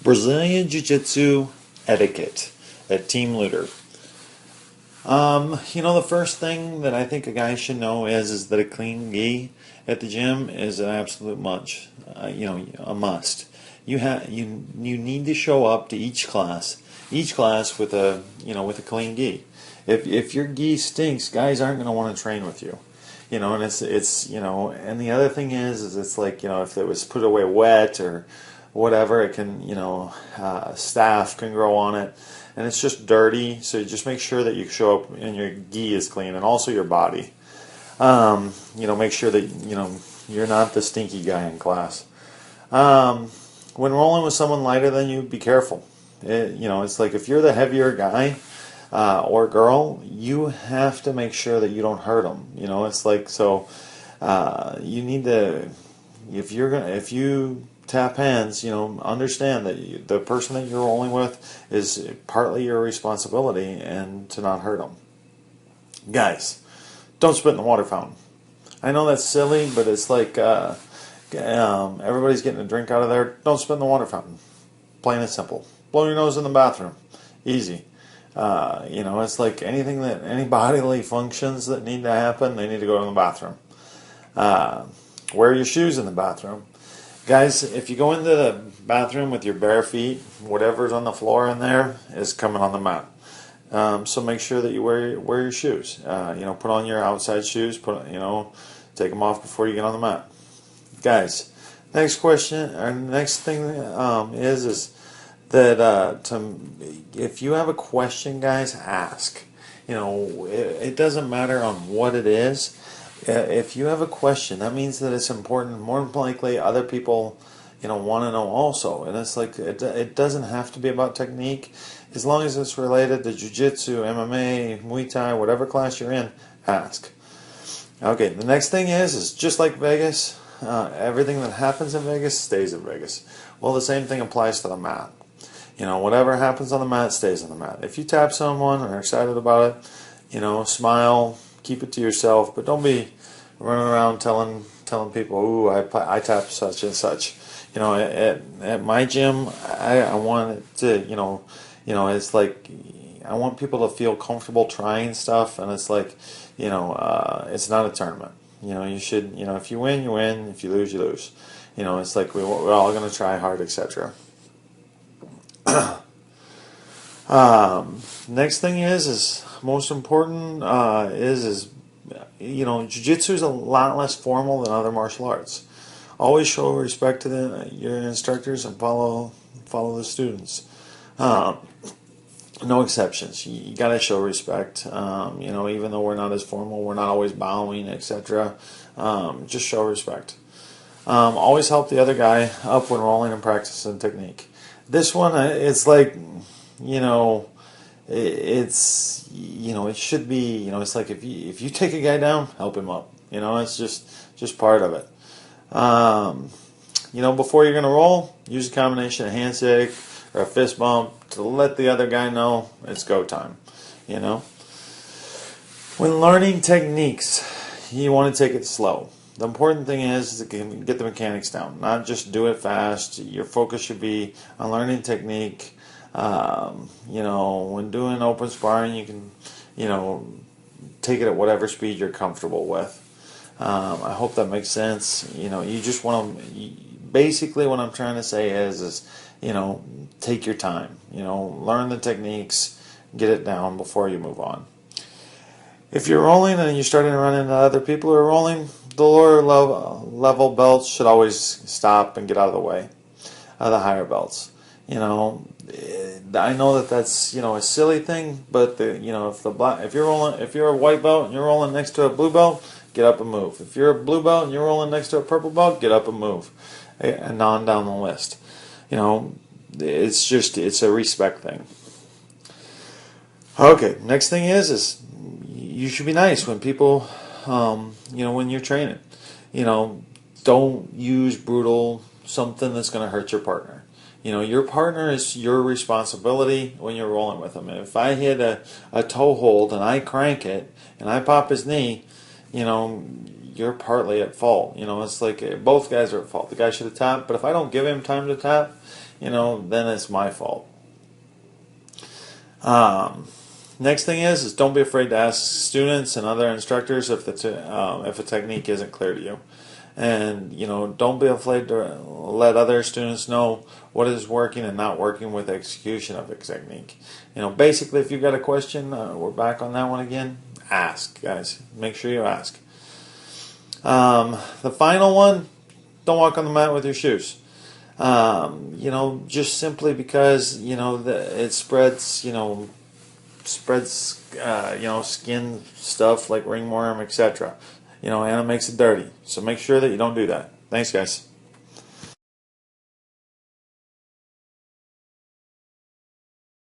Brazilian Jiu Jitsu Etiquette at Team Lutter. The first thing that I think a guy should know is that a clean gi at the gym is an absolute must. A must. You need to show up to each class with a clean gi. If your gi stinks, guys aren't going to want to train with you. And and the other thing is it's like, if it was put away wet or whatever, it can, staph can grow on it, and it's just dirty. So you just make sure that you show up and your gi is clean, and also your body. Make sure that you're not the stinky guy in class. When rolling with someone lighter than you, be careful. It's like if you're the heavier guy or girl, you have to make sure that you don't hurt them. It's like, so you need to, if you tap hands, understand that the person that you're rolling with is partly your responsibility, and to not hurt them. Guys, don't spit in the water fountain. I know that's silly, but it's like everybody's getting a drink out of there. Don't spit in the water fountain. Plain and simple. Blow your nose in the bathroom. Easy. It's like any bodily functions that need to happen, they need to go to the bathroom. Wear your shoes in the bathroom. Guys, if you go into the bathroom with your bare feet, whatever's on the floor in there is coming on the mat. So make sure that you wear your shoes. Put on your outside shoes. Take them off before you get on the mat. Guys, next question or next thing is that if you have a question, guys, ask. It doesn't matter on what it is. If you have a question, that means that it's important. More than likely, other people, want to know also. And it's like it doesn't have to be about technique, as long as it's related to jiu-jitsu, MMA, Muay Thai, whatever class you're in. Ask. Okay. The next thing is just like Vegas. Everything that happens in Vegas stays in Vegas. Well, the same thing applies to the mat. Whatever happens on the mat stays on the mat. If you tap someone and are excited about it, smile. Keep it to yourself, but don't be running around telling people, "Ooh, I tapped such and such." At my gym, I want it to, it's like I want people to feel comfortable trying stuff, and it's like, it's not a tournament. You should, if you win, you win. If you lose, you lose. It's like we're all going to try hard, etc. Next thing is most important jiu-jitsu is a lot less formal than other martial arts. Always show respect to your instructors and follow the students. No exceptions. You got to show respect. Even though we're not as formal, we're not always bowing, etc. Just show respect. Always help the other guy up when rolling and practicing technique. This one, it's like, it should be, it's like if you take a guy down, help him up. It's just part of it. Before you're gonna roll, use a combination of handshake or a fist bump to let the other guy know it's go time. When learning techniques, you want to take it slow. The important thing is to get the mechanics down, not just do it fast. Your focus should be on learning technique. When doing open sparring, you can, take it at whatever speed you're comfortable with. I hope that makes sense. You just want to, basically what I'm trying to say is take your time. Learn the techniques, get it down before you move on. If you're rolling and you're starting to run into other people who are rolling, the lower level belts should always stop and get out of the way of the higher belts. I know that's a silly thing, but if you're a white belt and you're rolling next to a blue belt, get up and move. If you're a blue belt and you're rolling next to a purple belt, get up and move, and on down the list. It's a respect thing. Okay, next thing is you should be nice when people, when you're training. Don't use brutal, something that's going to hurt your partner. Your partner is your responsibility when you're rolling with them. If I hit a toe hold and I crank it and I pop his knee, you're partly at fault. It's like both guys are at fault. The guy should have tapped, but if I don't give him time to tap then it's my fault. Next thing is don't be afraid to ask students and other instructors if a technique isn't clear to you. And, don't be afraid to let other students know what is working and not working with execution of a technique. Basically, if you've got a question, we're back on that one again, ask, guys. Make sure you ask. The final one, don't walk on the mat with your shoes. Just simply because, it spreads, skin stuff like ringworm, etc. And it makes it dirty. So make sure that you don't do that. Thanks, guys.